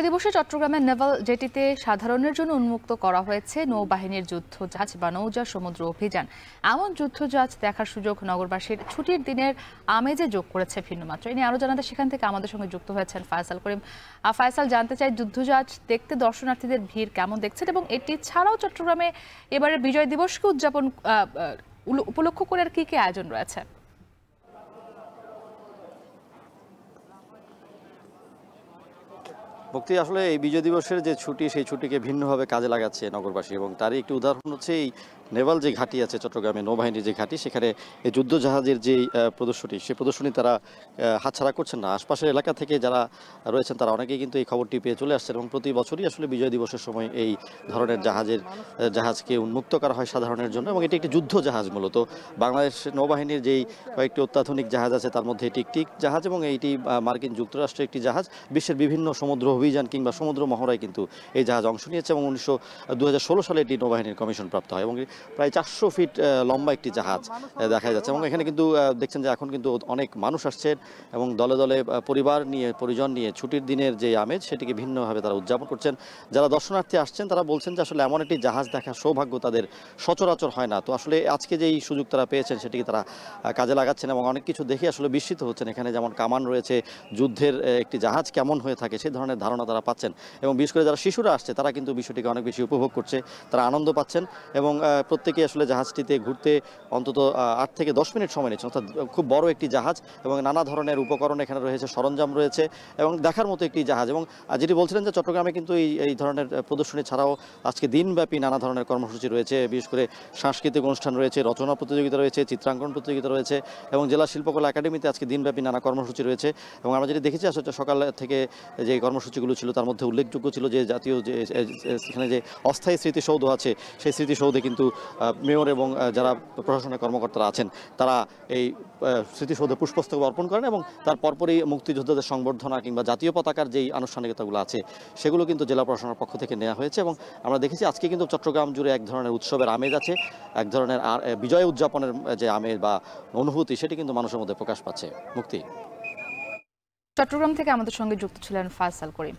বিজয় দিবসে চট্টগ্রামের নেভাল জেটিতে সাধারণের জন্য উন্মুক্ত করা হয়েছে নৌবাহিনীর যুদ্ধজাহাজ বা নৌজা সমুদ্র অভিযান। এমন যুদ্ধজাহাজ দেখার সুযোগ নগরবাসীর ছুটির দিনের আমেজে যোগ করেছে ভিন্ন মাত্রা। এ নিয়ে আরো জানাতে সেখান থেকে আমাদের সঙ্গে যুক্ত হয়েছেন ফায়সাল করিম। ফায়সাল, জানতে চাই যুদ্ধজাহাজ দেখতে দর্শনার্থীদের ভিড় কেমন দেখছেন, এবং এটি ছাড়াও চট্টগ্রামে এবারে বিজয় দিবসকে উদযাপন উপলক্ষ করে আর কি কি আয়োজন রয়েছে? মুক্তি, আসলে এই বিজয় দিবসের যে ছুটি, সেই ছুটিকে ভিন্নভাবে কাজে লাগাচ্ছে নগরবাসী, এবং তারই একটি উদাহরণ হচ্ছে এই নেভাল যে ঘাঁটি আছে চট্টগ্রামে, নৌবাহিনীর যে ঘাঁটি, সেখানে এই যুদ্ধজাহাজের যে প্রদর্শনী, সেই প্রদর্শনী তারা হাতছাড়া করছেন না। আশপাশের এলাকা থেকে যারা রয়েছেন তারা অনেকেই কিন্তু এই খবরটি পেয়ে চলে আসছেন, এবং প্রতি বছরই আসলে বিজয় দিবসের সময় এই ধরনের জাহাজকে উন্মুক্ত করা হয় সাধারণের জন্য, এবং এটি একটি যুদ্ধ জাহাজ। মূলত বাংলাদেশ নৌবাহিনীর যেই কয়েকটি অত্যাধুনিক জাহাজ আছে তার মধ্যে এটি একটি জাহাজ, এবং এইটি মার্কিন যুক্তরাষ্ট্রের একটি জাহাজ। বিশ্বের বিভিন্ন সমুদ্র অভিযান কিংবা সমুদ্র মহড়ায় কিন্তু এই জাহাজ অংশ নিয়েছে, এবং 2016 সালে এটি নৌবাহিনীর কমিশন প্রাপ্ত হয়, এবং প্রায় 400 ফিট লম্বা একটি জাহাজ দেখা যাচ্ছে। এবং এখানে কিন্তু দেখছেন যে এখন কিন্তু অনেক মানুষ আসছেন, এবং দলে দলে পরিবার নিয়ে, পরিজন নিয়ে ছুটির দিনের যে আমেজ, সেটিকে ভিন্নভাবে তারা উদযাপন করছেন। যারা দর্শনার্থী আসছেন তারা বলছেন যে আসলে এমন একটি জাহাজ দেখার সৌভাগ্য তাদের সচরাচর হয় না। তো আসলে আজকে যেই সুযোগ তারা পেয়েছেন সেটিকে তারা কাজে লাগাচ্ছেন, এবং অনেক কিছু দেখে আসলে বিস্মিত হচ্ছেন। এখানে যেমন কামান রয়েছে, যুদ্ধের একটি জাহাজ কেমন হয়ে থাকে সেই ধরনের ধারণা তারা পাচ্ছেন, এবং বিশেষ করে যারা শিশুরা আসছে তারা কিন্তু বিষয়টিকে অনেক বেশি উপভোগ করছে, তারা আনন্দ পাচ্ছেন, এবং প্রত্যেকেই আসলে জাহাজটিতে ঘুরতে অন্তত 8 থেকে 10 মিনিট সময় নিচ্ছেন। অর্থাৎ খুব বড় একটি জাহাজ, এবং নানা ধরনের উপকরণ এখানে রয়েছে, সরঞ্জাম রয়েছে, এবং দেখার মতো একটি জাহাজ। এবং যেটি বলছিলেন যে চট্টগ্রামে কিন্তু এই ধরনের প্রদর্শনী ছাড়াও আজকে দিনব্যাপী নানা ধরনের কর্মসূচি রয়েছে। বিশেষ করে সাংস্কৃতিক অনুষ্ঠান রয়েছে, রচনা প্রতিযোগিতা রয়েছে, চিত্রাঙ্কন প্রতিযোগিতা রয়েছে, এবং জেলা শিল্পকলা একাডেমিতে আজকে দিনব্যাপী নানা কর্মসূচি রয়েছে। এবং আমরা যেটি দেখেছি আসলে সকাল থেকে যে কর্মসূচিগুলো ছিল তার মধ্যে উল্লেখযোগ্য ছিল যে জাতীয় যে সেখানে যে অস্থায়ী স্মৃতিসৌধ আছে, সেই স্মৃতিসৌধে কিন্তু মেয়র এবং যারা প্রশাসনের কর্মকর্তারা আছেন তারা এই স্মৃতিসৌধে পুষ্পস্তবক অর্পণ করেন, এবং তার পরপরই মুক্তিযোদ্ধাদের সংবর্ধনা কিংবা জাতীয় পতাকার যেই আনুষ্ঠানিকতাগুলো আছে সেগুলো কিন্তু জেলা প্রশাসনের পক্ষ থেকে নেওয়া হয়েছে। এবং আমরা দেখেছি আজকে কিন্তু চট্টগ্রাম জুড়ে এক ধরনের উৎসবের আমেজ আছে, এক ধরনের বিজয় উদযাপনের যে আমেজ বা অনুভূতি, সেটি কিন্তু মানুষের মধ্যে প্রকাশ পাচ্ছে। মুক্তি। চট্টগ্রাম থেকে আমাদের সঙ্গে যুক্ত ছিলেন ফায়সাল করিম।